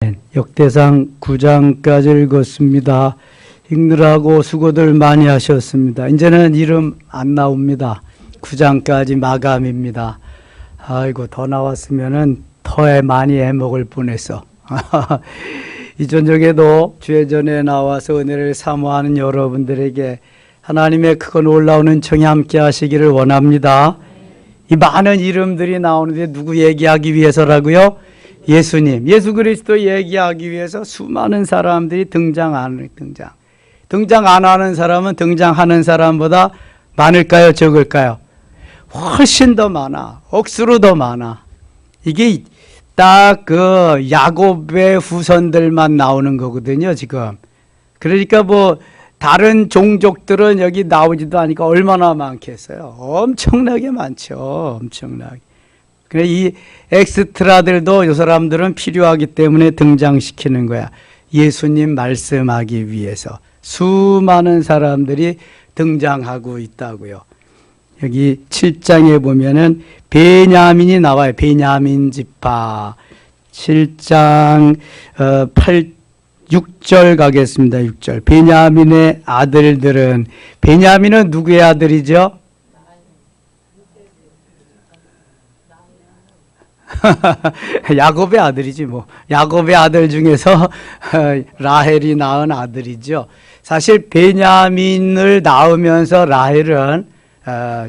아멘. 역대상 9장까지 읽었습니다. 읽느라고 수고들 많이 하셨습니다. 이제는 이름 안 나옵니다. 9장까지 마감입니다. 아이고, 더 나왔으면은 더 많이 애먹을 뻔했어. 이 저녁에도 주의 전에 나와서 은혜를 사모하는 여러분들에게 하나님의 크고 놀라운 은총이 함께 하시기를 원합니다. 이 많은 이름들이 나오는데 누구 얘기하기 위해서라고요? 예수님, 예수 그리스도 얘기하기 위해서 수많은 사람들이 등장 안 하는 사람은 등장하는 사람보다 많을까요? 적을까요? 훨씬 더 많아. 억수로 더 많아. 이게 딱 그 야곱의 후손들만 나오는 거거든요, 지금. 그러니까 뭐 다른 종족들은 여기 나오지도 않으니까 얼마나 많겠어요. 엄청나게 많죠. 엄청나게. 그래, 이 엑스트라들도 이 사람들은 필요하기 때문에 등장시키는 거야. 예수님 말씀하기 위해서 수많은 사람들이 등장하고 있다고요. 여기 7장에 보면은 베냐민이 나와요. 베냐민 지파. 7장 6절 가겠습니다. 6절. 베냐민의 아들들은, 베냐민은 누구의 아들이죠? 야곱의 아들이지 뭐. 야곱의 아들 중에서 라헬이 낳은 아들이죠. 사실 베냐민을 낳으면서 라헬은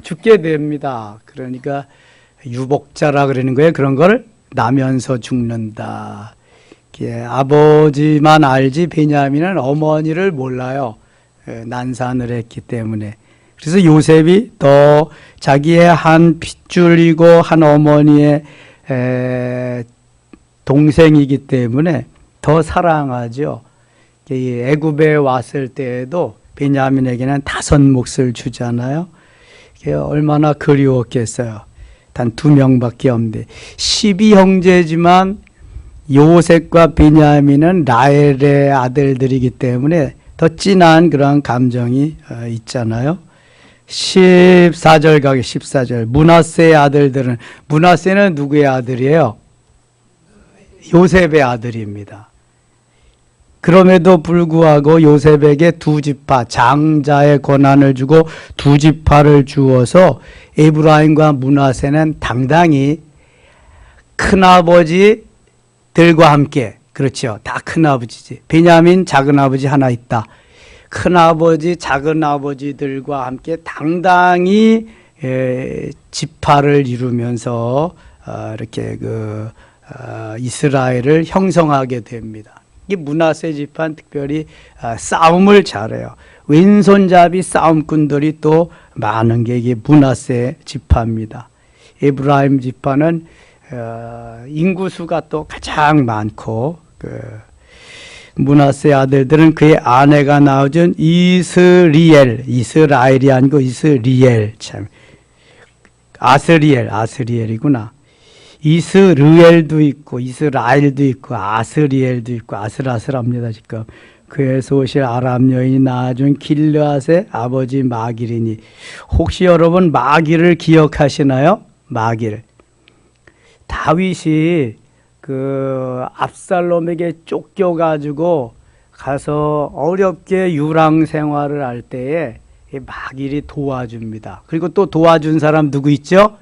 죽게 됩니다. 그러니까 유복자라 그러는 거예요. 그런 걸 나면서 죽는다. 아버지만 알지 베냐민은 어머니를 몰라요. 난산을 했기 때문에. 그래서 요셉이 더 자기의 한 핏줄이고 한 어머니의 동생이기 때문에 더 사랑하죠. 애굽에 왔을 때에도 베냐민에게는 5몫을 주잖아요. 얼마나 그리웠겠어요. 단 2명밖에 없는데 12형제지만 요셉과 베냐민은 라헬의 아들들이기 때문에 더 진한 그런 감정이 있잖아요. 14절 가게 14절. 므낫세의 아들들은, 므낫세는 누구의 아들이에요? 요셉의 아들입니다. 그럼에도 불구하고 요셉에게 2지파, 장자의 권한을 주고 2지파를 주어서 에브라임과 므낫세는 당당히 큰아버지들과 함께, 그렇죠. 다 큰아버지지. 베냐민 작은아버지 하나 있다. 큰아버지, 작은아버지들과 함께 당당히 지파를 이루면서 이렇게 이스라엘을 형성하게 됩니다. 이 므낫세 지파는 특별히 싸움을 잘해요. 왼손잡이 싸움꾼들이 또 많은 게 이게 므낫세 지파입니다. 에브라임 지파는 인구수가 또 가장 많고, 므낫세 아들들은 그의 아내가 낳아준 이스라엘이 아니고 이스리엘, 참 아스리엘이구나. 이스르엘도 있고 이스라엘도 있고 아스리엘도 있고 아슬아슬합니다. 지금 그에서 오실 아람 여인이 낳아준 길르앗의 아버지 마길이니, 혹시 여러분 마길을 기억하시나요? 마길. 다윗이 압살롬에게 쫓겨가지고 가서 어렵게 유랑 생활을 할 때에 마길이 도와줍니다. 그리고 또 도와준 사람 누구 있죠?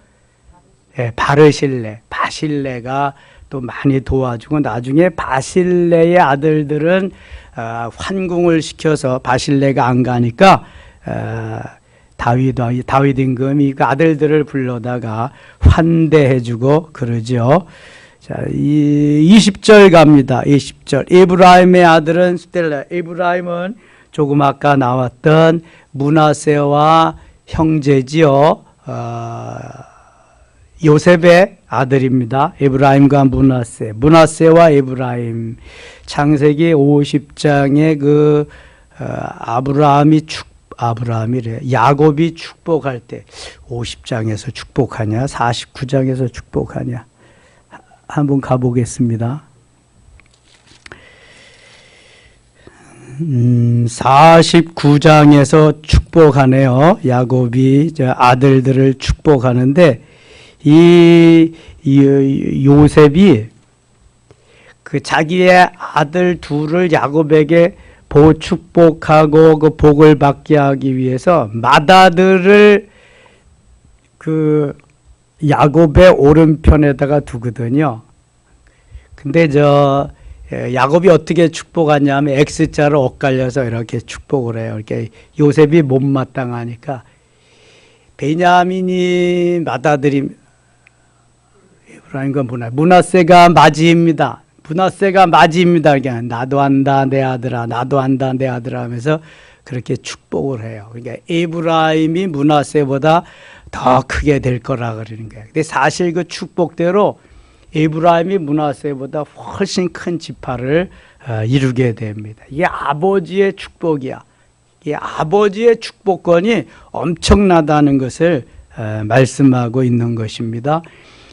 바실레가 또 많이 도와주고, 나중에 바실레의 아들들은 환궁을 시켜서 바실레가 안 가니까 다윗 임금이 그 아들들을 불러다가 환대해주고 그러죠. 자, 20절 갑니다. 20절. 에브라임의 아들은 스텔라. 에브라임은 조금 아까 나왔던 므낫세와 형제지요. 요셉의 아들입니다. 에브라임과 므낫세와 에브라임. 창세기 50장에 야곱이 축복할 때 50장에서 축복하냐, 49장에서 축복하냐. 한번 가보겠습니다. 49장에서 축복하네요. 야곱이 아들들을 축복하는데, 이 요셉이 그 자기의 아들 둘을 야곱에게 축복하고 그 복을 받게 하기 위해서 맏아들을 그 야곱의 오른편에다가 두거든요. 근데 야곱이 어떻게 축복하냐면 X자로 엇갈려서 이렇게 축복을 해요. 이렇게 요셉이 못마땅하니까 베냐민이 맏아들이 에브라임과 므낫세가 맞이입니다. 므낫세가 맞이입니다. 그러니까 나도 안다 내 아들아, 나도 안다 내 아들아 하면서 그렇게 축복을 해요. 그러니까 에브라임이 므낫세보다 더 크게 될 거라 그러는 거예요. 근데 사실 그 축복대로 에브라임이 므낫세보다 훨씬 큰 지파를 이루게 됩니다. 이게 아버지의 축복이야. 이 아버지의 축복권이 엄청나다는 것을 말씀하고 있는 것입니다.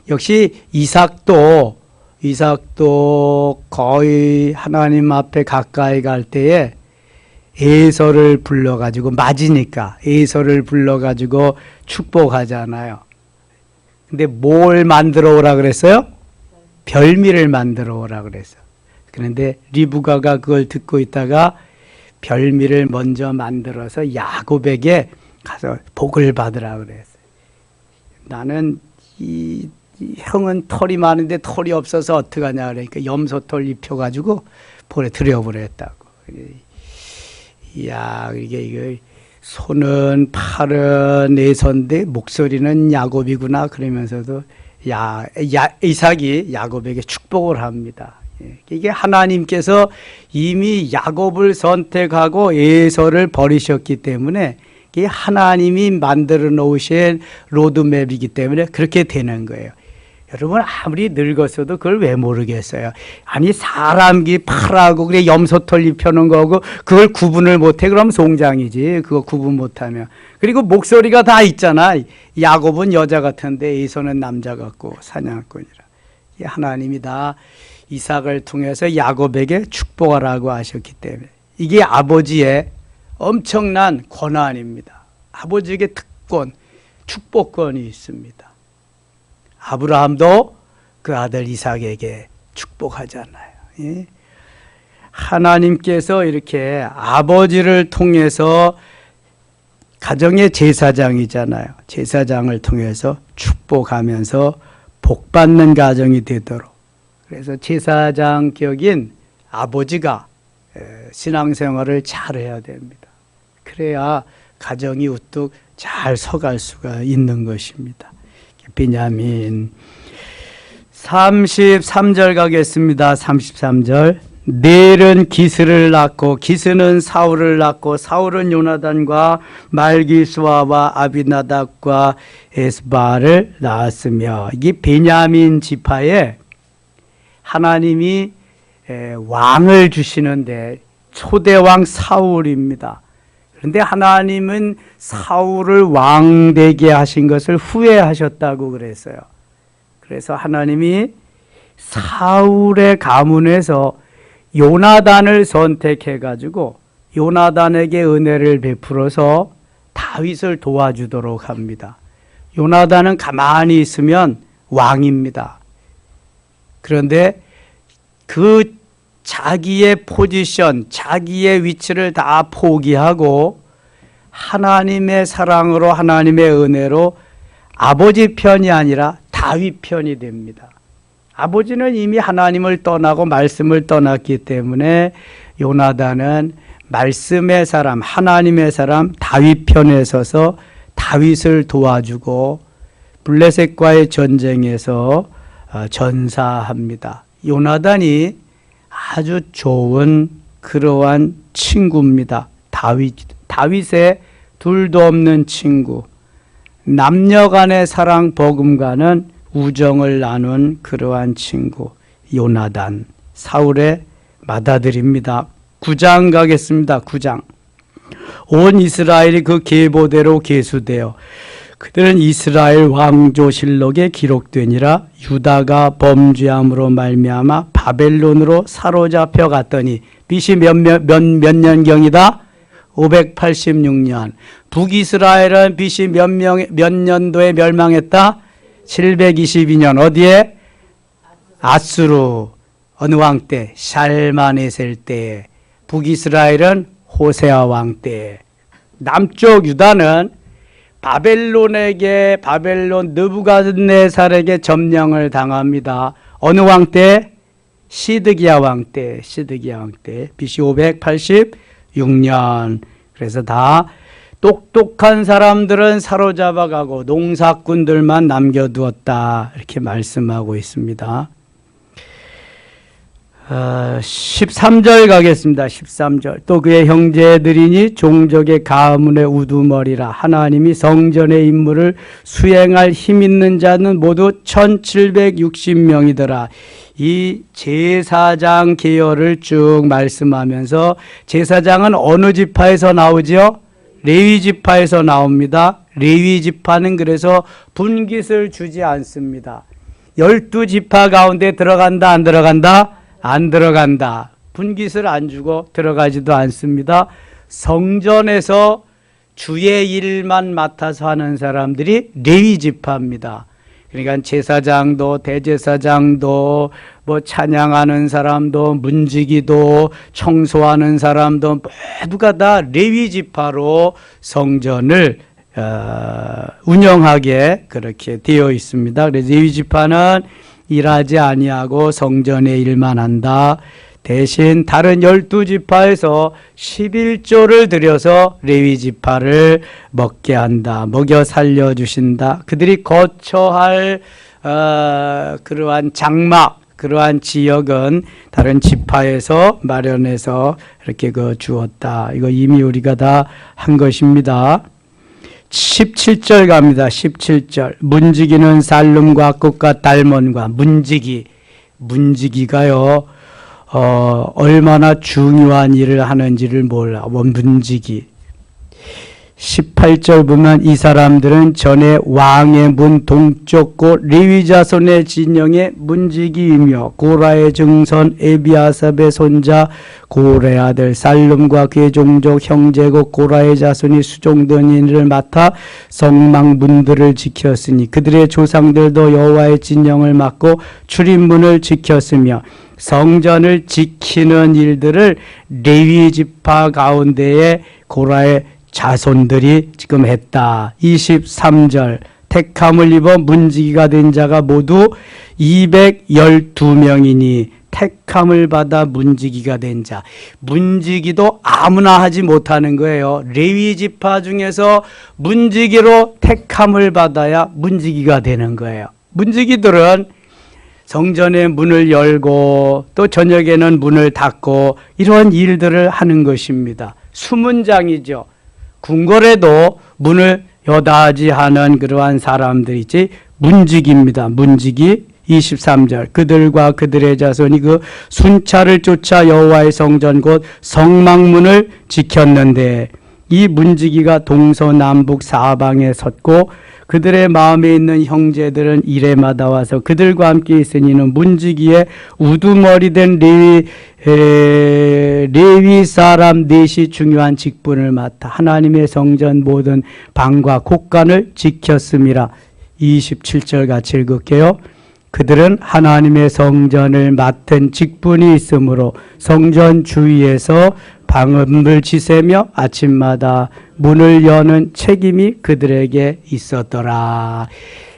역시 이삭도 거의 하나님 앞에 가까이 갈 때에 에서를 불러가지고 맞으니까 에서를 불러가지고 축복하잖아요. 근데 뭘 만들어 오라 그랬어요? 별미를 만들어 오라 그랬어요. 그런데 리브가가 그걸 듣고 있다가 별미를 먼저 만들어서 야곱에게 가서 복을 받으라 그랬어요. 나는 이 형은 털이 많은데 털이 없어서 어떡하냐 그러니까 염소털 입혀가지고 볼에 들여보냈다고. 이야, 이게 손은 팔은 에서인데 목소리는 야곱이구나 그러면서도 이삭이 야곱에게 축복을 합니다. 이게 하나님께서 이미 야곱을 선택하고 에서를 버리셨기 때문에 이게 하나님이 만들어 놓으신 로드맵이기 때문에 그렇게 되는 거예요. 여러분 아무리 늙었어도 그걸 왜 모르겠어요? 아니 사람이 팔하고 그래 염소털 입혀놓은 거고 그걸 구분을 못해 그럼 송장이지. 그거 구분 못하면. 그리고 목소리가 다 있잖아. 야곱은 여자 같은데 에서는 남자 같고 사냥꾼이라. 하나님이 다 이삭을 통해서 야곱에게 축복하라고 하셨기 때문에 이게 아버지의 엄청난 권한입니다. 아버지에게 특권, 축복권이 있습니다. 아브라함도 그 아들 이삭에게 축복하잖아요. 예? 하나님께서 이렇게 아버지를 통해서 가정의 제사장이잖아요. 제사장을 통해서 축복하면서 복받는 가정이 되도록. 그래서 제사장 격인 아버지가 신앙생활을 잘해야 됩니다. 그래야 가정이 우뚝 잘 서갈 수가 있는 것입니다. 베냐민 33절 가겠습니다. 33절. 넬은 기스를 낳고 기스는 사울을 낳고 사울은 요나단과 말기수아와 아비나답과 에스바를 낳았으며 이게 베냐민 지파에 하나님이 왕을 주시는데 초대왕 사울입니다. 그런데 하나님은 사울을 왕 되게 하신 것을 후회하셨다고 그랬어요. 그래서 하나님이 사울의 가문에서 요나단을 선택해 가지고 요나단에게 은혜를 베풀어서 다윗을 도와주도록 합니다. 요나단은 가만히 있으면 왕입니다. 그런데 그 자기의 포지션, 자기의 위치를 다 포기하고 하나님의 사랑으로 하나님의 은혜로 아버지 편이 아니라 다윗 편이 됩니다. 아버지는 이미 하나님을 떠나고 말씀을 떠났기 때문에 요나단은 말씀의 사람, 하나님의 사람 다윗 편에 서서 다윗을 도와주고 블레셋과의 전쟁에서 전사합니다. 요나단이 아주 좋은 그러한 친구입니다. 다윗의 둘도 없는 친구, 남녀 간의 사랑 버금가는 우정을 나눈 그러한 친구 요나단, 사울의 맏아들입니다. 9장 가겠습니다. 9장. 온 이스라엘이 그 계보대로 계수되어 그들은 이스라엘 왕조실록에 기록되니라. 유다가 범죄함으로 말미암아 바벨론으로 사로잡혀 갔더니 BC 몇 년경이다? 586년. 북이스라엘은 BC 몇 년도에 멸망했다? 722년. 어디에? 아수르. 어느 왕 때? 샬마네셀 때. 북이스라엘은 호세아 왕 때. 남쪽 유다는 바벨론 느부갓네살에게 점령을 당합니다. 어느 왕 때? 시드기야 왕 때. BC 586년. 그래서 다 똑똑한 사람들은 사로잡아가고 농사꾼들만 남겨두었다. 이렇게 말씀하고 있습니다. 13절 가겠습니다. 13절. 또 그의 형제들이니 종족의 가문의 우두머리라. 하나님이 성전의 임무를 수행할 힘 있는 자는 모두 1760명이더라. 이 제사장 계열을 쭉 말씀하면서 제사장은 어느 지파에서 나오죠? 레위 지파에서 나옵니다. 레위 지파는 그래서 분깃을 주지 않습니다. 12지파 가운데 들어간다, 안 들어간다? 안 들어간다. 분깃을 안 주고 들어가지도 않습니다. 성전에서 주의 일만 맡아서 하는 사람들이 레위 지파입니다. 그러니까 제사장도 대제사장도 뭐 찬양하는 사람도 문지기도 청소하는 사람도 모두가 다 레위 지파로 성전을 운영하게 그렇게 되어 있습니다. 그래서 레위 지파는 일하지 아니하고 성전의 일만 한다. 대신 다른 12지파에서 11조를 들여서 레위 지파를 먹게 한다. 먹여 살려주신다. 그들이 거처할 그러한 장막, 그러한 지역은 다른 지파에서 마련해서 이렇게 주었다. 이거 이미 우리가 다 한 것입니다. 17절 갑니다. 17절. 문지기는 살룸과 꽃과 달몬과 문지기가요. 얼마나 중요한 일을 하는지를 몰라. 문지기. 18절 보면 이 사람들은 전에 왕의 문 동쪽 곳 레위 자손의 진영의 문지기이며 고라의 증손 에비아삽의 손자 고레 아들 살룸과 그의 종족 형제고 고라의 자손이 수종된 일을 맡아 성막 문들을 지켰으니 그들의 조상들도 여호와의 진영을 맡고 출입문을 지켰으며 성전을 지키는 일들을 레위 지파 가운데에 고라의 자손들이 지금 했다. 23절. 택함을 입어 문지기가 된 자가 모두 212명이니 택함을 받아 문지기가 된 자. 문지기도 아무나 하지 못하는 거예요. 레위 지파 중에서 문지기로 택함을 받아야 문지기가 되는 거예요. 문지기들은 성전의 문을 열고 또 저녁에는 문을 닫고 이런 일들을 하는 것입니다. 수문장이죠. 궁궐에도 문을 여닫이 하는 그러한 사람들이지 문지기입니다. 문지기 23절. 그들과 그들의 자손이 그 순찰을 쫓아 여호와의 성전 곧 성막문을 지켰는데 이 문지기가 동서남북 사방에 섰고 그들의 마음에 있는 형제들은 이레마다 와서 그들과 함께 있으니는 문지기의 우두머리 된 레위 사람 넷이 중요한 직분을 맡아 하나님의 성전 모든 방과 곳간을 지켰음이라. 27절 같이 읽을게요. 그들은 하나님의 성전을 맡은 직분이 있으므로 성전 주위에서 방음을 지새며 아침마다 문을 여는 책임이 그들에게 있었더라.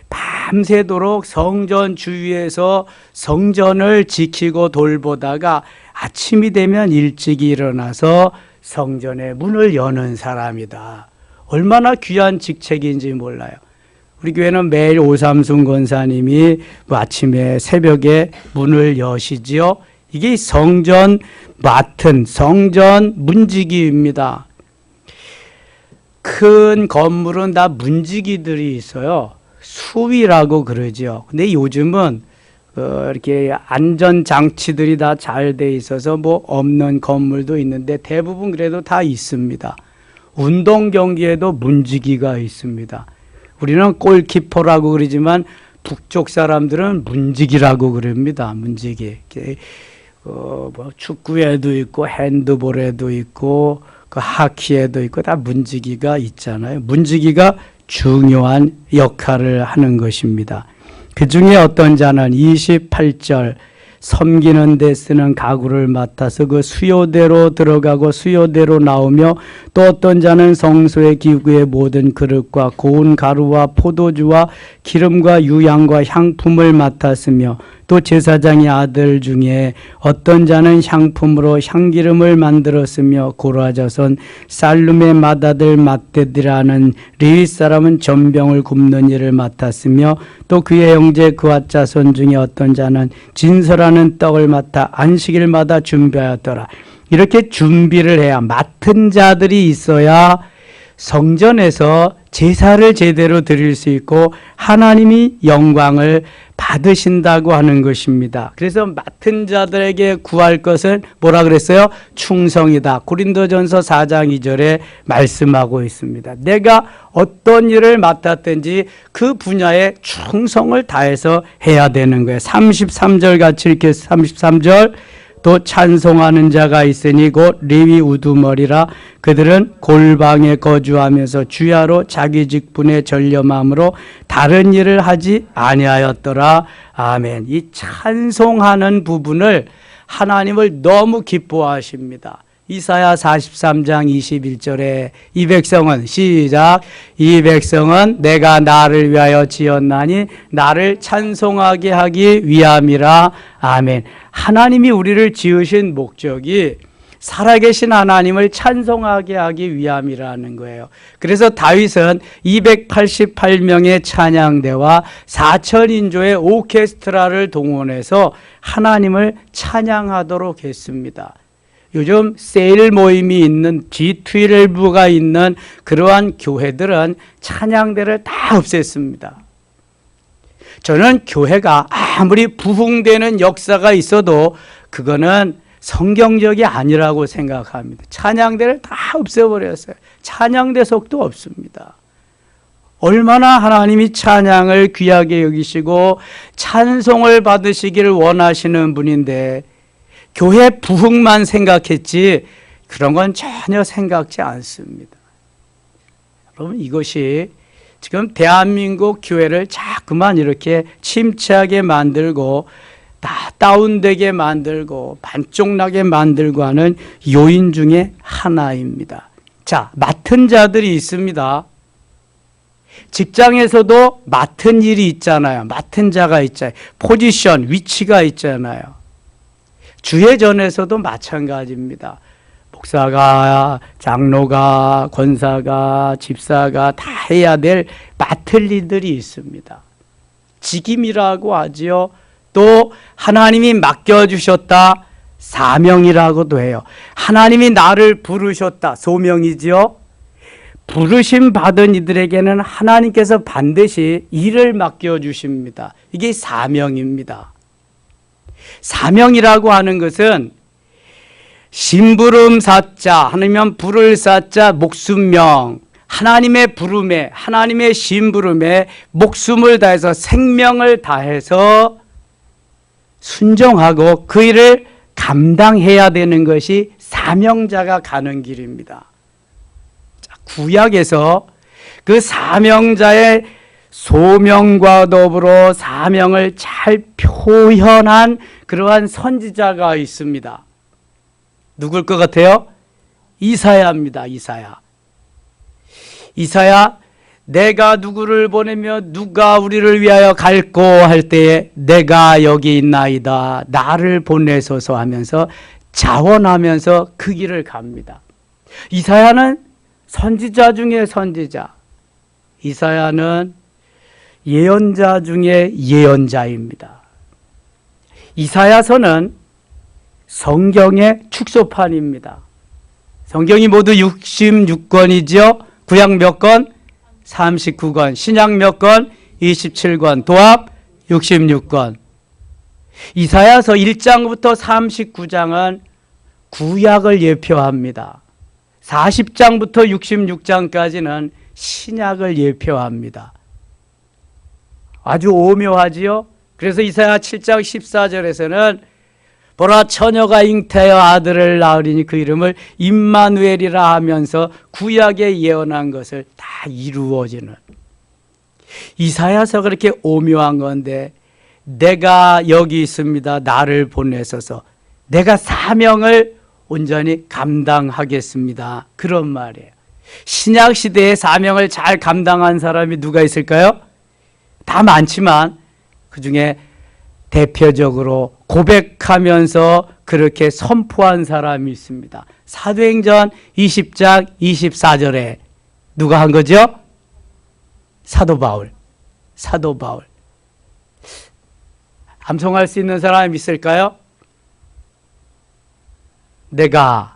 밤새도록 성전 주위에서 성전을 지키고 돌보다가 아침이 되면 일찍 일어나서 성전의 문을 여는 사람이다. 얼마나 귀한 직책인지 몰라요. 우리 교회는 매일 오삼순 권사님이 아침에 새벽에 문을 여시지요. 이게 성전 맡은 성전 문지기입니다. 큰 건물은 다 문지기들이 있어요. 수위라고 그러죠. 근데 요즘은 이렇게 안전장치들이 다 잘 돼 있어서 뭐 없는 건물도 있는데 대부분 그래도 다 있습니다. 운동 경기에도 문지기가 있습니다. 우리는 골키퍼라고 그러지만 북쪽 사람들은 문지기라고 그럽니다. 문지기. 뭐 축구에도 있고 핸드볼에도 있고 그 하키에도 있고 다 문지기가 있잖아요. 문지기가 중요한 역할을 하는 것입니다. 그 중에 어떤 자는 28절 섬기는 데 쓰는 가구를 맡아서 그 수요대로 들어가고 수요대로 나오며, 또 어떤 자는 성소의 기구의 모든 그릇과 고운 가루와 포도주와 기름과 유향과 향품을 맡았으며, 또 제사장의 아들 중에 어떤 자는 향품으로 향기름을 만들었으며, 고라자손 살룸의 맏아들 맏대디라는 레위 사람은 전병을 굽는 일을 맡았으며, 또 그의 형제 그앗 자손 중에 어떤 자는 진설하는 떡을 맡아 안식일마다 준비하였더라. 이렇게 준비를 해야, 맡은 자들이 있어야 성전에서 제사를 제대로 드릴 수 있고 하나님이 영광을 받으신다고 하는 것입니다. 그래서 맡은 자들에게 구할 것은 뭐라 그랬어요? 충성이다. 고린도전서 4장 2절에 말씀하고 있습니다. 내가 어떤 일을 맡았든지 그 분야에 충성을 다해서 해야 되는 거예요. 33절 같이 이렇게 33절, 또 찬송하는 자가 있으니 곧 레위 우두머리라. 그들은 골방에 거주하면서 주야로 자기 직분에 전념함으로 다른 일을 하지 아니하였더라. 아멘. 이 찬송하는 부분을 하나님을 너무 기뻐하십니다. 이사야 43장 21절에 이 백성은, 시작, 이 백성은 내가 나를 위하여 지었나니 나를 찬송하게 하기 위함이라. 아멘. 하나님이 우리를 지으신 목적이 살아계신 하나님을 찬송하게 하기 위함이라는 거예요. 그래서 다윗은 288명의 찬양대와 4,000인조의 오케스트라를 동원해서 하나님을 찬양하도록 했습니다. 요즘 세일 모임이 있는 G12가 있는 그러한 교회들은 찬양대를 다 없앴습니다. 저는 교회가 아무리 부흥되는 역사가 있어도 그거는 성경적이 아니라고 생각합니다. 찬양대를 다 없애버렸어요. 찬양대석도 없습니다. 얼마나 하나님이 찬양을 귀하게 여기시고 찬송을 받으시기를 원하시는 분인데 교회 부흥만 생각했지 그런 건 전혀 생각지 않습니다. 여러분, 이것이 지금 대한민국 교회를 자꾸만 이렇게 침체하게 만들고 다운되게 만들고 반쪽나게 만들고 하는 요인 중에 하나입니다. 자, 맡은 자들이 있습니다. 직장에서도 맡은 일이 있잖아요. 맡은 자가 있잖아요. 포지션, 위치가 있잖아요. 주회전에서도 마찬가지입니다. 목사가, 장로가, 권사가, 집사가 다 해야 될 맡을 일들이 있습니다. 직임이라고 하지요. 또 하나님이 맡겨주셨다, 사명이라고도 해요. 하나님이 나를 부르셨다, 소명이지요. 부르심 받은 이들에게는 하나님께서 반드시 일을 맡겨주십니다. 이게 사명입니다. 사명이라고 하는 것은 심부름 사자, 하나님은 부를 사자, 목숨명, 하나님의 부름에, 하나님의 심부름에 목숨을 다해서 생명을 다해서 순종하고 그 일을 감당해야 되는 것이 사명자가 가는 길입니다. 구약에서 그 사명자의 소명과 더불어 사명을 잘 표현한 그러한 선지자가 있습니다. 누굴 것 같아요? 이사야입니다. 이사야, 내가 누구를 보내며 누가 우리를 위하여 갈꼬 할 때에 내가 여기 있나이다, 나를 보내소서 하면서 자원하면서 그 길을 갑니다. 이사야는 선지자 중에 선지자, 이사야는 예언자 중에 예언자입니다. 이사야서는 성경의 축소판입니다. 성경이 모두 66권이죠. 구약 몇 권? 39권. 신약 몇 권? 27권. 도합 66권. 이사야서 1장부터 39장은 구약을 예표합니다. 40장부터 66장까지는 신약을 예표합니다. 아주 오묘하지요? 그래서 이사야 7장 14절에서는 보라, 처녀가 잉태하여 아들을 낳으리니 그 이름을 임마누엘이라 하면서 구약에 예언한 것을 다 이루어지는, 이사야서 그렇게 오묘한 건데 내가 여기 있습니다. 나를 보내소서. 내가 사명을 온전히 감당하겠습니다. 그런 말이에요. 신약시대의 사명을 잘 감당한 사람이 누가 있을까요? 다 많지만 그 중에 대표적으로 고백하면서 그렇게 선포한 사람이 있습니다. 사도행전 20장 24절에 누가 한 거죠? 사도 바울. 사도 바울. 암송할 수 있는 사람이 있을까요? 내가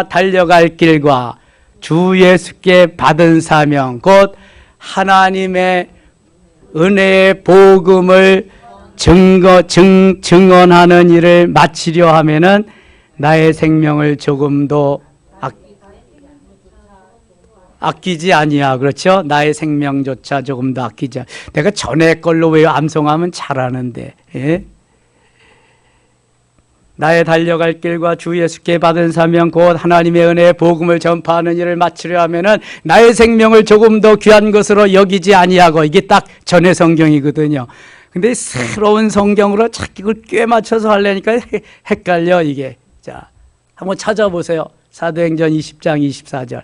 달려갈 길과 주 예수께 받은 사명 곧 하나님의 은혜의 복음을 증언하는 일을 마치려 하면은 나의 생명을 조금도 아끼지 아니야. 그렇죠? 나의 생명조차 조금도 아끼지 않아. 내가 전에 걸로 왜 암송하면 잘하는데. 예? 나의 달려갈 길과 주 예수께 받은 사명 곧 하나님의 은혜의 복음을 전파하는 일을 마치려 하면은 나의 생명을 조금 더 귀한 것으로 여기지 아니하고. 이게 딱 전의 성경이거든요. 근데 새로운 성경으로 자꾸 이걸 꽤 맞춰서 하려니까 헷갈려 이게. 자, 한번 찾아보세요. 사도행전 20장 24절.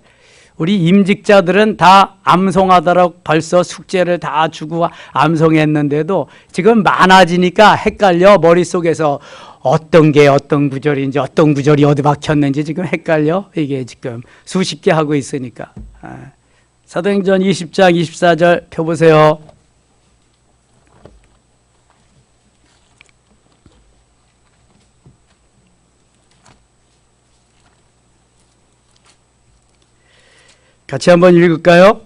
우리 임직자들은 다 암송하도록 벌써 숙제를 다 주고 암송했는데도 지금 많아지니까 헷갈려. 머릿속에서 어떤 게 어떤 구절인지 어떤 구절이 어디 박혔는지 지금 헷갈려. 이게 지금 수십 개 하고 있으니까. 사도행전 20장 24절 펴보세요. 같이 한번 읽을까요?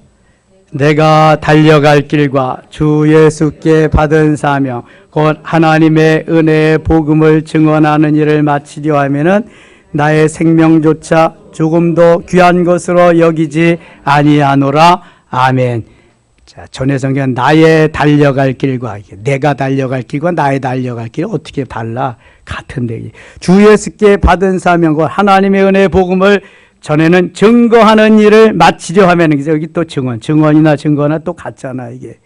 내가 달려갈 길과 주 예수께 받은 사명 곧 하나님의 은혜의 복음을 증언하는 일을 마치려 하면은 나의 생명조차 조금도 귀한 것으로 여기지 아니하노라. 아멘. 자, 전의 성경 나의 달려갈 길과 내가 달려갈 길과 나의 달려갈 길 어떻게 달라? 같은데 주 예수께 받은 사명 곧 하나님의 은혜의 복음을 전에는 증거하는 일을 마치려 하면 여기 또 증언이나 증거나 또 같잖아. 이게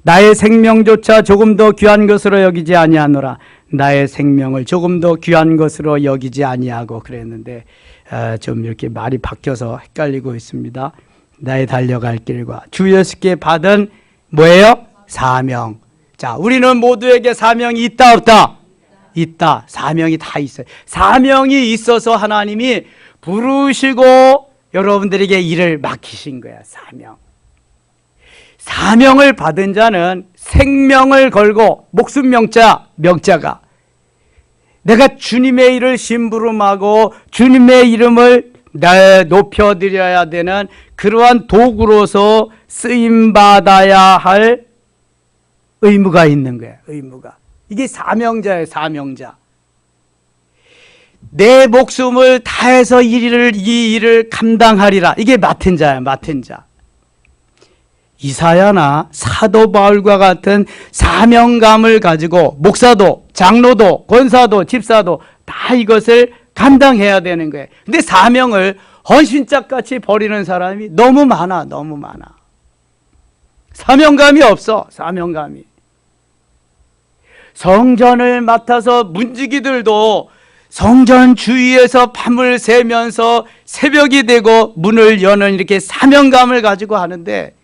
나의 생명조차 조금 더 귀한 것으로 여기지 아니하노라. 나의 생명을 조금 더 귀한 것으로 여기지 아니하고 그랬는데 좀 이렇게 말이 바뀌어서 헷갈리고 있습니다. 나의 달려갈 길과 주 예수께 받은 뭐예요? 사명. 자, 우리는 모두에게 사명이 있다 없다? 있다. 사명이 다 있어요. 사명이 있어서 하나님이 부르시고 여러분들에게 일을 맡기신 거야. 사명. 사명을 받은 자는 생명을 걸고 목숨 명자가 내가 주님의 일을 심부름하고 주님의 이름을 높여드려야 되는 그러한 도구로서 쓰임받아야 할 의무가 있는 거야. 의무가. 이게 사명자예요. 사명자. 내 목숨을 다해서 이 일을 감당하리라. 이게 맡은 자야. 맡은 자. 이사야나 사도 바울과 같은 사명감을 가지고 목사도 장로도 권사도 집사도 다 이것을 감당해야 되는 거예요. 근데 사명을 헌신짝같이 버리는 사람이 너무 많아. 너무 많아. 사명감이 없어. 사명감이. 성전을 맡아서 문지기들도 성전 주위에서 밤을 새면서 새벽이 되고 문을 여는 이렇게 사명감을 가지고 하는데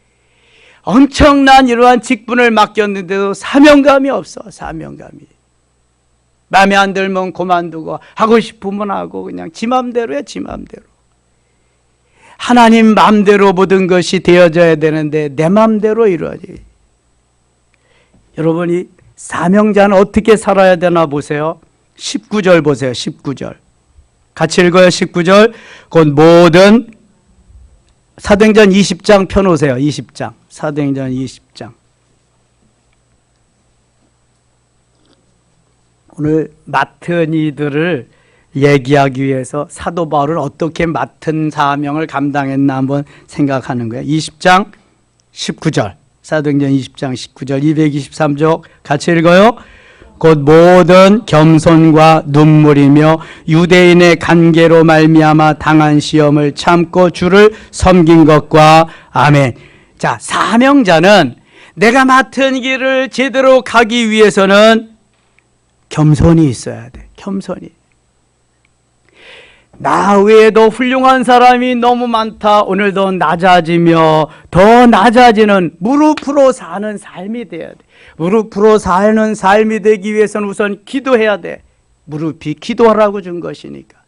엄청난 이러한 직분을 맡겼는데도 사명감이 없어. 사명감이. 마음에 안 들면 그만두고 하고 싶으면 하고 그냥 지 맘대로야. 지 맘대로. 하나님 맘대로 모든 것이 되어져야 되는데 내 맘대로 이루어지. 여러분이 사명자는 어떻게 살아야 되나 보세요. 19절 보세요. 19절. 같이 읽어요. 19절. 곧 모든 사도행전 20장 펴놓으세요. 20장. 사도행전 20장. 오늘 맡은 이들을 얘기하기 위해서 사도 바울은 어떻게 맡은 사명을 감당했나 한번 생각하는 거예요. 20장 19절. 사도행전 20장 19절 223쪽 같이 읽어요. 곧 모든 겸손과 눈물이며 유대인의 관계로 말미암아 당한 시험을 참고 주를 섬긴 것과 아멘. 자, 사명자는 내가 맡은 길을 제대로 가기 위해서는 겸손이 있어야 돼. 겸손이. 나 외에도 훌륭한 사람이 너무 많다. 오늘도 낮아지며 더 낮아지는 무릎으로 사는 삶이 돼야 돼. 무릎으로 사는 삶이 되기 위해서는 우선 기도해야 돼. 무릎이 기도하라고 준 것이니까.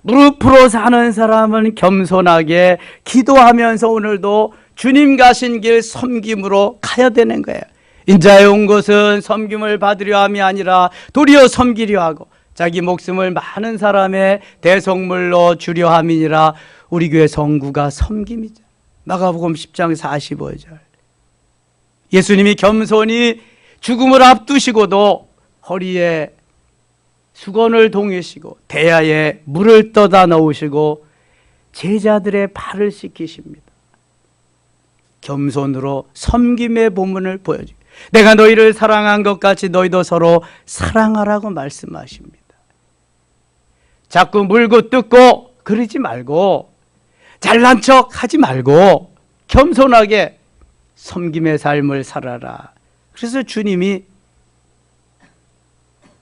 무릎으로 사는 사람은 겸손하게 기도하면서 오늘도 주님 가신 길 섬김으로 가야 되는 거예요. 인자에 온 것은 섬김을 받으려 함이 아니라 도리어 섬기려 하고 자기 목숨을 많은 사람의 대속물로 주려 함이니라. 우리 교회 성구가 섬김이죠. 마가복음 10장 45절. 예수님이 겸손히 죽음을 앞두시고도 허리에 수건을 동이시고 대야에 물을 떠다 넣으시고 제자들의 발을 씻기십니다. 겸손으로 섬김의 본문을 보여주고 내가 너희를 사랑한 것 같이 너희도 서로 사랑하라고 말씀하십니다. 자꾸 물고 뜯고 그러지 말고 잘난 척 하지 말고 겸손하게 섬김의 삶을 살아라. 그래서 주님이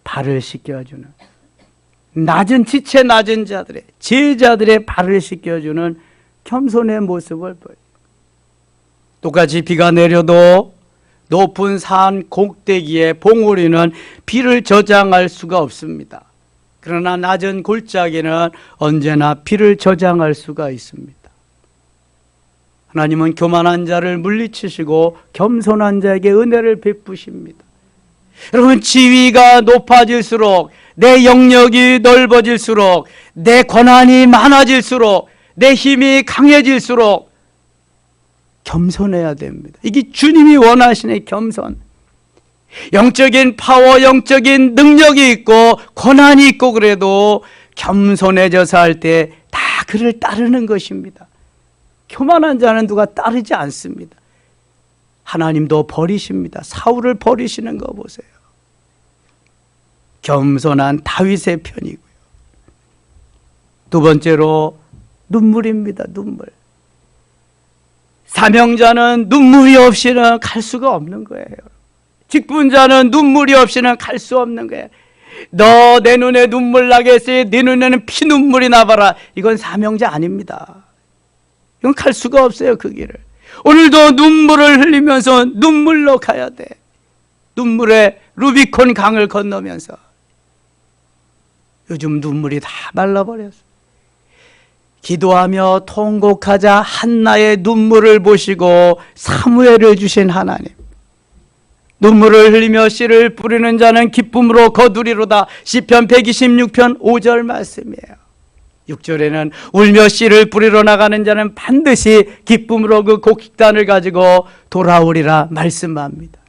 발을 씻겨주는, 낮은 지체 낮은 자들의 제자들의 발을 씻겨주는 겸손의 모습을 보여요. 똑같이 비가 내려도 높은 산 꼭대기에 봉우리는 비를 저장할 수가 없습니다. 그러나 낮은 골짜기는 언제나 비를 저장할 수가 있습니다. 하나님은 교만한 자를 물리치시고 겸손한 자에게 은혜를 베푸십니다. 여러분, 지위가 높아질수록, 내 영역이 넓어질수록, 내 권한이 많아질수록, 내 힘이 강해질수록 겸손해야 됩니다. 이게 주님이 원하시는 겸손. 영적인 파워, 영적인 능력이 있고 권한이 있고 그래도 겸손해져서 할 때 다 그를 따르는 것입니다. 교만한 자는 누가 따르지 않습니다. 하나님도 버리십니다. 사울을 버리시는 거 보세요. 겸손한 다윗의 편이고요. 두 번째로 눈물입니다. 눈물. 사명자는 눈물이 없이는 갈 수가 없는 거예요. 직분자는 눈물이 없이는 갈 수 없는 거예요. 너 내 눈에 눈물 나게 했으니 네 눈에는 피눈물이 나봐라. 이건 사명자 아닙니다. 이건 갈 수가 없어요, 그 길을. 오늘도 눈물을 흘리면서 눈물로 가야 돼. 눈물의 루비콘 강을 건너면서. 요즘 눈물이 다 말라버렸어. 기도하며 통곡하자 한나의 눈물을 보시고 사무엘을 주신 하나님. 눈물을 흘리며 씨를 뿌리는 자는 기쁨으로 거두리로다. 시편 126편 5절 말씀이에요. 6절에는 울며 씨를 뿌리러 나가는 자는 반드시 기쁨으로 그 곡식단을 가지고 돌아오리라 말씀합니다.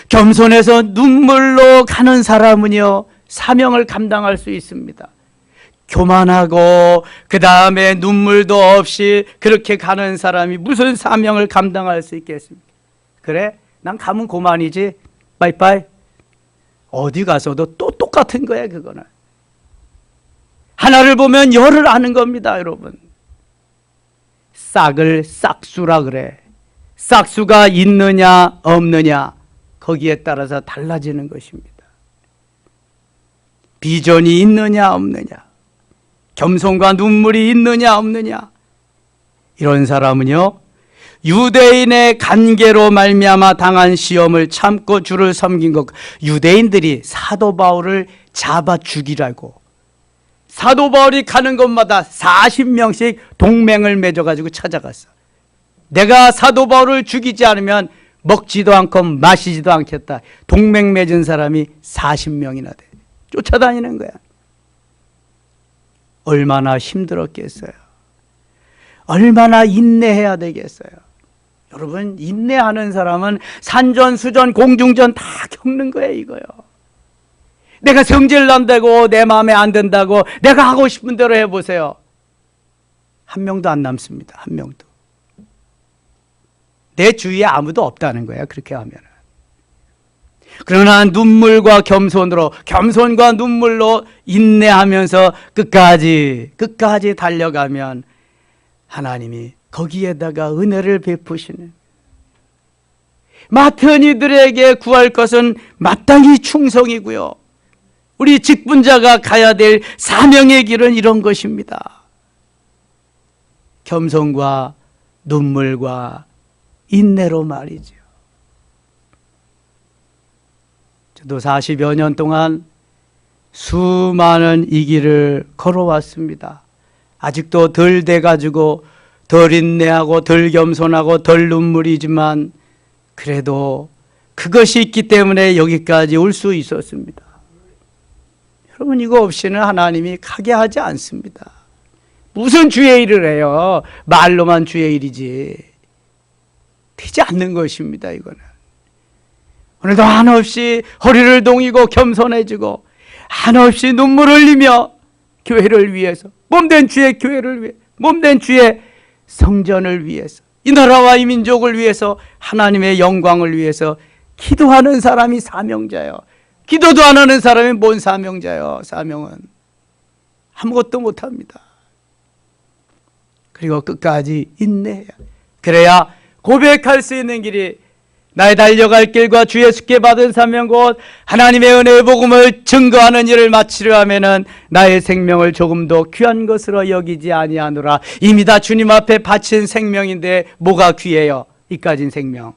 겸손해서 눈물로 가는 사람은요, 사명을 감당할 수 있습니다. 교만하고 그 다음에 눈물도 없이 그렇게 가는 사람이 무슨 사명을 감당할 수 있겠습니까? 그래? 난 가면 고만이지. 빠이빠이. 어디 가서도 또 똑같은 거야, 그거는. 하나를 보면 열을 아는 겁니다, 여러분. 싹을 싹수라 그래. 싹수가 있느냐 없느냐 거기에 따라서 달라지는 것입니다. 비전이 있느냐 없느냐, 겸손과 눈물이 있느냐 없느냐, 이런 사람은요, 유대인의 관계로 말미암아 당한 시험을 참고 주를 섬긴 것. 유대인들이 사도 바울을 잡아 죽이라고, 사도 바울이 가는 곳마다 40명씩 동맹을 맺어가지고 찾아갔어. 내가 사도 바울을 죽이지 않으면 먹지도 않고 마시지도 않겠다. 동맹 맺은 사람이 40명이나 돼. 쫓아다니는 거야. 얼마나 힘들었겠어요. 얼마나 인내해야 되겠어요. 여러분, 인내하는 사람은 산전수전 공중전 다 겪는 거예요, 이거요. 내가 성질 난다고, 내 마음에 안 든다고 내가 하고 싶은 대로 해보세요. 한 명도 안 남습니다. 한 명도. 내 주위에 아무도 없다는 거야, 그렇게 하면. 그러나 눈물과 겸손으로, 겸손과 눈물로 인내하면서 끝까지 달려가면 하나님이 거기에다가 은혜를 베푸시는, 맡은 이들에게 구할 것은 마땅히 충성이고요. 우리 직분자가 가야 될 사명의 길은 이런 것입니다. 겸손과 눈물과 인내로 말이죠. 저도 40여 년 동안 수많은 이 길을 걸어왔습니다. 아직도 덜 돼가지고 덜 인내하고 덜 겸손하고 덜 눈물이지만 그래도 그것이 있기 때문에 여기까지 올 수 있었습니다. 여러분, 이거 없이는 하나님이 가게 하지 않습니다. 무슨 주의 일을 해요? 말로만 주의 일이지 되지 않는 것입니다. 이거는 오늘도 한없이 허리를 동이고 겸손해지고 한없이 눈물 흘리며 교회를 위해서, 몸된 주의 교회를 위해, 몸된 주의 성전을 위해서, 이 나라와 이 민족을 위해서, 하나님의 영광을 위해서 기도하는 사람이 사명자예요. 기도도 안 하는 사람이 뭔 사명자예요? 사명은 아무것도 못합니다. 그리고 끝까지 인내해야, 그래야 고백할 수 있는 길이, 나의 달려갈 길과 주 예수께 받은 사명 곧 하나님의 은혜의 복음을 증거하는 일을 마치려 하면은 나의 생명을 조금도 귀한 것으로 여기지 아니하노라. 이미 다 주님 앞에 바친 생명인데 뭐가 귀해요? 이까진 생명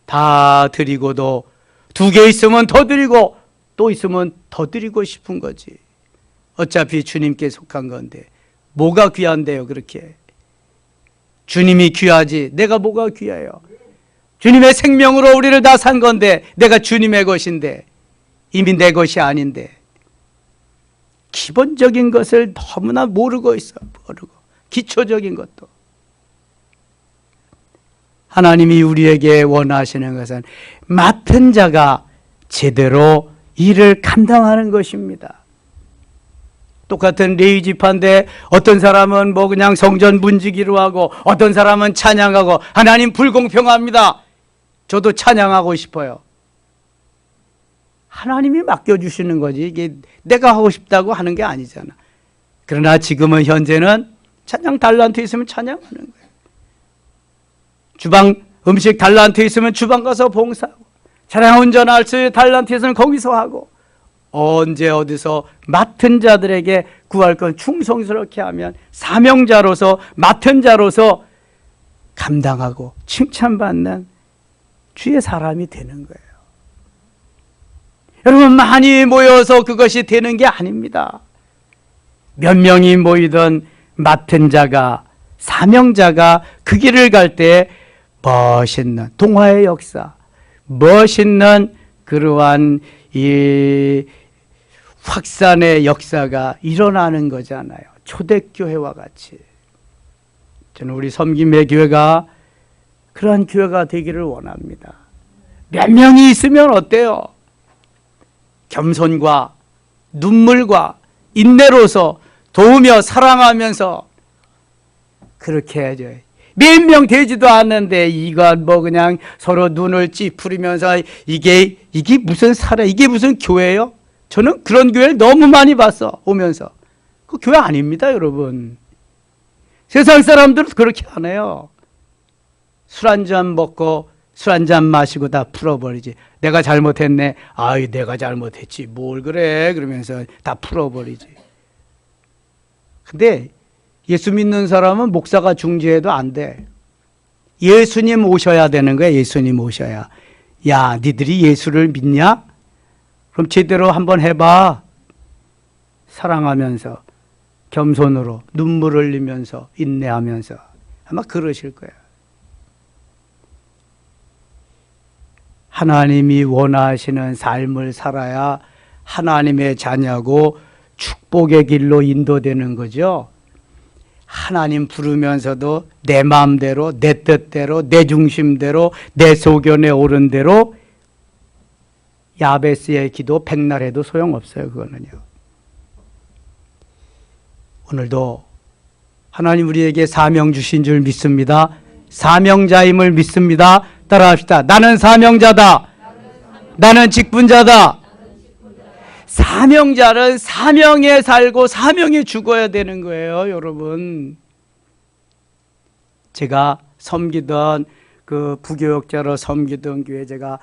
다 드리고도 2개 있으면 더 드리고 또 있으면 더 드리고 싶은 거지. 어차피 주님께 속한 건데 뭐가 귀한데요? 그렇게 주님이 귀하지 내가 뭐가 귀해요? 주님의 생명으로 우리를 다 산 건데, 내가 주님의 것인데, 이미 내 것이 아닌데, 기본적인 것을 너무나 모르고 있어. 모르고 기초적인 것도. 하나님이 우리에게 원하시는 것은 맡은 자가 제대로 일을 감당하는 것입니다. 똑같은 레위 지파인데 어떤 사람은 뭐 그냥 성전 문지기로 하고 어떤 사람은 찬양하고, 하나님 불공평합니다. 저도 찬양하고 싶어요. 하나님이 맡겨주시는 거지, 이게 내가 하고 싶다고 하는 게 아니잖아. 그러나 지금은 현재는 찬양 달란트 있으면 찬양하는 거예요. 주방 음식 달란트 있으면 주방 가서 봉사하고, 차량 운전할 수 있는 달란트 있으면 거기서 하고, 언제 어디서 맡은 자들에게 구할 건 충성스럽게 하면 사명자로서, 맡은 자로서 감당하고 칭찬받는 주의 사람이 되는 거예요. 여러분, 많이 모여서 그것이 되는 게 아닙니다. 몇 명이 모이던 맡은 자가, 사명자가 그 길을 갈 때 멋있는 동화의 역사, 멋있는 그러한 이 확산의 역사가 일어나는 거잖아요. 초대교회와 같이. 저는 우리 섬김의 교회가 그러한 교회가 되기를 원합니다. 몇 명이 있으면 어때요? 겸손과 눈물과 인내로서 도우며 사랑하면서 그렇게 해야죠. 몇 명 되지도 않는데 이건 뭐 그냥 서로 눈을 찌푸리면서 이게 무슨 이게 무슨 교회예요? 저는 그런 교회를 너무 많이 봤어, 오면서. 그 교회 아닙니다, 여러분. 세상 사람들은 그렇게 안 해요. 술 한잔 먹고 술 한잔 마시고 다 풀어버리지. 내가 잘못했네. 아이, 내가 잘못했지. 뭘 그래? 그러면서 다 풀어버리지. 근데 예수 믿는 사람은 목사가 중재해도 안 돼. 예수님 오셔야 되는 거야. 예수님 오셔야. 야, 니들이 예수를 믿냐? 그럼 제대로 한번 해봐. 사랑하면서, 겸손으로, 눈물 흘리면서, 인내하면서. 아마 그러실 거야. 하나님이 원하시는 삶을 살아야 하나님의 자녀고 축복의 길로 인도되는 거죠. 하나님 부르면서도 내 마음대로, 내 뜻대로, 내 중심대로, 내 소견에 옳은 대로 야베스의 기도 백날 해도 소용없어요. 그거는요. 오늘도 하나님 우리에게 사명 주신 줄 믿습니다. 사명자임을 믿습니다. 따라합시다. 나는 사명자다. 나는 직분자다. 사명자는 사명에 살고 사명에 죽어야 되는 거예요, 여러분. 제가 섬기던 그 부교역자로 섬기던 교회 제가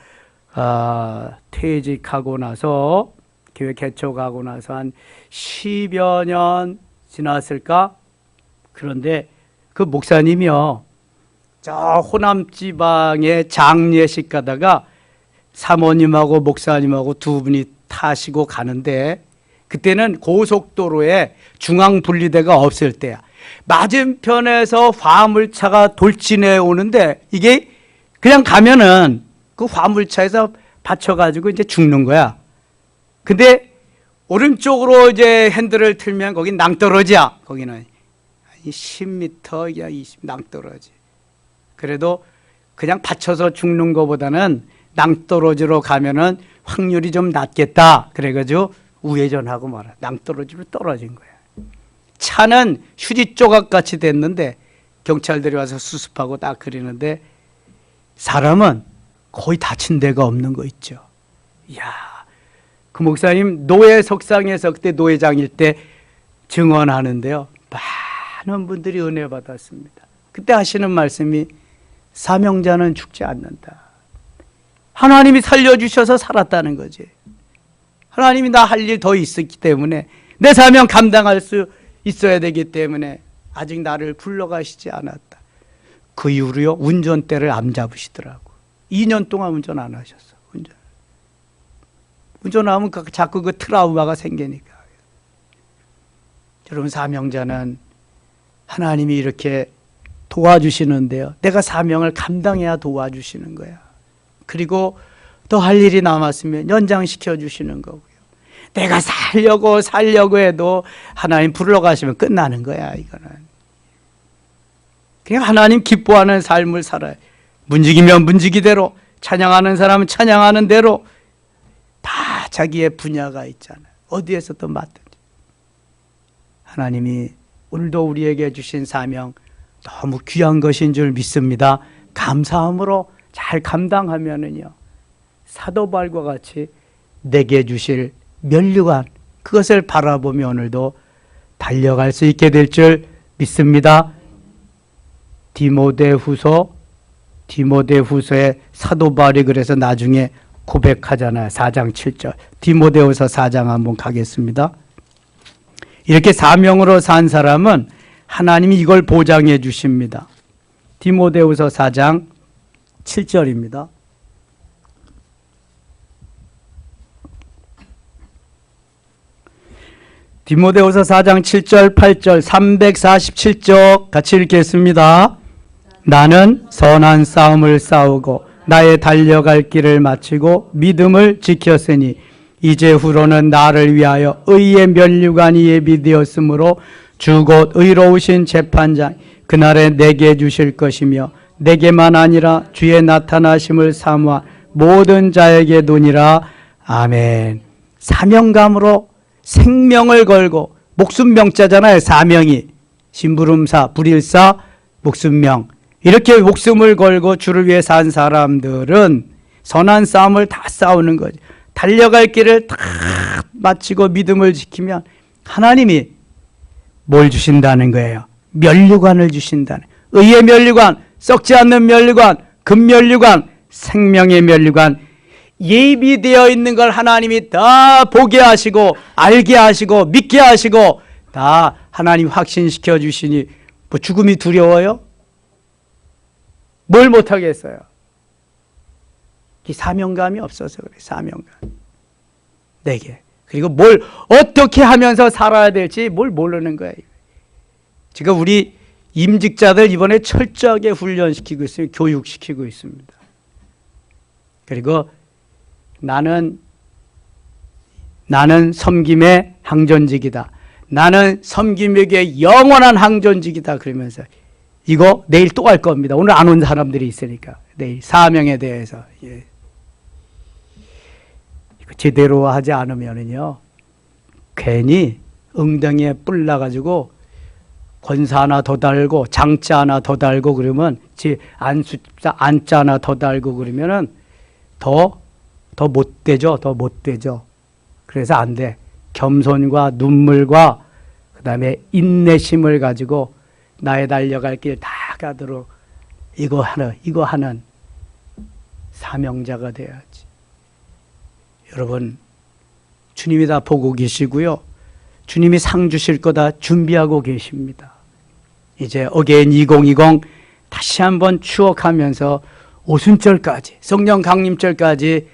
퇴직하고 나서 교회 개척하고 나서 한 10여 년 지났을까? 그런데 그 목사님이요, 저 호남 지방에 장례식 가다가 사모님하고 목사님하고 두 분이 타시고 가는데, 그때는 고속도로에 중앙분리대가 없을 때야. 맞은편에서 화물차가 돌진해 오는데 이게 그냥 가면은 그 화물차에서 받쳐가지고 이제 죽는 거야. 근데 오른쪽으로 이제 핸들을 틀면 거긴 낭떠러지야. 거기는 10m, 20 낭떠러지. 그래도 그냥 받쳐서 죽는 것보다는 낭떠러지로 가면은 확률이 좀 낮겠다. 그래가지고 우회전하고 말아. 낭떠러지로 떨어진 거야. 차는 휴지 조각같이 됐는데 경찰들이 와서 수습하고 딱 그리는데, 사람은 거의 다친 데가 없는 거 있죠. 이야, 그 목사님 노예 석상에서 그때 노예장일 때 증언하는데요, 많은 분들이 은혜 받았습니다. 그때 하시는 말씀이 사명자는 죽지 않는다. 하나님이 살려주셔서 살았다는 거지. 하나님이 나 할 일 더 있었기 때문에, 내 사명 감당할 수 있어야 되기 때문에 아직 나를 불러가시지 않았다. 그 이후로요, 운전대를 안 잡으시더라고. 2년 동안 운전 안 하셨어. 운전하면 자꾸 그 트라우마가 생기니까. 여러분, 사명자는 하나님이 이렇게 도와주시는데요, 내가 사명을 감당해야 도와주시는 거야. 그리고 더 할 일이 남았으면 연장시켜 주시는 거고요. 내가 살려고 해도 하나님 불러가시면 끝나는 거야. 이거는 그냥 하나님 기뻐하는 삶을 살아요. 문지기면 문지기대로, 찬양하는 사람은 찬양하는 대로. 다 자기의 분야가 있잖아요. 어디에서든 맡든지. 하나님이 오늘도 우리에게 주신 사명 너무 귀한 것인 줄 믿습니다. 감사함으로 잘 감당하면은요, 사도바울과 같이 내게 주실 면류관, 그것을 바라보며 오늘도 달려갈 수 있게 될 줄 믿습니다. 디모데후서에 사도 바울이 그래서 나중에 고백하잖아요. 4장 7절. 디모데후서 4장 한번 가겠습니다. 이렇게 사명으로 산 사람은 하나님이 이걸 보장해 주십니다. 디모데후서 4장 7절입니다. 디모데후서 4장 7절 8절 347쪽 같이 읽겠습니다. 나는 선한 싸움을 싸우고 나의 달려갈 길을 마치고 믿음을 지켰으니 이제 후로는 나를 위하여 의의 면류관이 예비되었으므로 주 곧 의로우신 재판장 그날에 내게 주실 것이며 내게만 아니라 주의 나타나심을 사모한 모든 자에게 도니라. 아멘. 사명감으로 생명을 걸고, 목숨 명자잖아요. 사명이 심부름사, 불일사, 목숨명, 이렇게 목숨을 걸고 주를 위해 산 사람들은 선한 싸움을 다 싸우는 거죠. 달려갈 길을 다 마치고 믿음을 지키면 하나님이 뭘 주신다는 거예요? 면류관을 주신다는, 의의 면류관, 썩지 않는 면류관, 금면류관, 생명의 면류관, 예비되어 있는 걸 하나님이 다 보게 하시고 알게 하시고 믿게 하시고 다 하나님 확신시켜 주시니 뭐 죽음이 두려워요? 뭘 못하겠어요? 이 사명감이 없어서 그래. 사명감. 내게. 그리고 뭘 어떻게 하면서 살아야 될지 뭘 모르는 거예요. 지금 우리 임직자들 이번에 철저하게 훈련시키고 있어요. 교육시키고 있습니다. 그리고 나는 섬김의 항전직이다. 나는 섬김에게 영원한 항전직이다. 그러면서 이거 내일 또 할 겁니다. 오늘 안 온 사람들이 있으니까. 내일 사명에 대해서. 예. 이거 제대로 하지 않으면은요, 괜히 엉덩이에 뿔 나가지고 권사 하나 더 달고 장자 하나 더 달고 그러면, 안자 하나 더 달고 그러면은 더 못되죠. 더 못되죠. 그래서 안 돼. 겸손과 눈물과 그 다음에 인내심을 가지고 나의 달려갈 길 다 가도록 이거 하는 사명자가 돼야지. 여러분, 주님이 다 보고 계시고요. 주님이 상 주실 거다 준비하고 계십니다. 이제 어게인 2020 다시 한번 추억하면서 오순절까지, 성령 강림절까지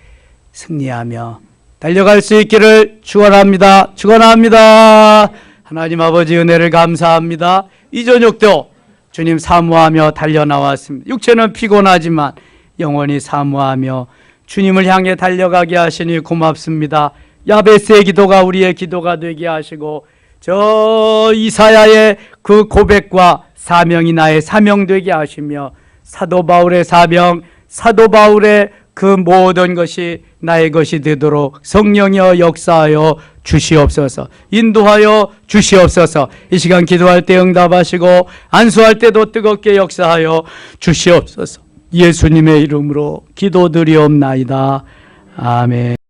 승리하며 달려갈 수 있기를 축원합니다. 축원합니다. 하나님 아버지 은혜를 감사합니다. 이 저녁도 주님 사모하며 달려나왔습니다. 육체는 피곤하지만 영원히 사모하며 주님을 향해 달려가게 하시니 고맙습니다. 야베스의 기도가 우리의 기도가 되게 하시고 저 이사야의 그 고백과 사명이 나의 사명 되게 하시며 사도 바울의 사명, 사도 바울의 그 모든 것이 나의 것이 되도록 성령이여 역사하여 주시옵소서. 인도하여 주시옵소서. 이 시간 기도할 때 응답하시고 안수할 때도 뜨겁게 역사하여 주시옵소서. 예수님의 이름으로 기도드리옵나이다. 아멘.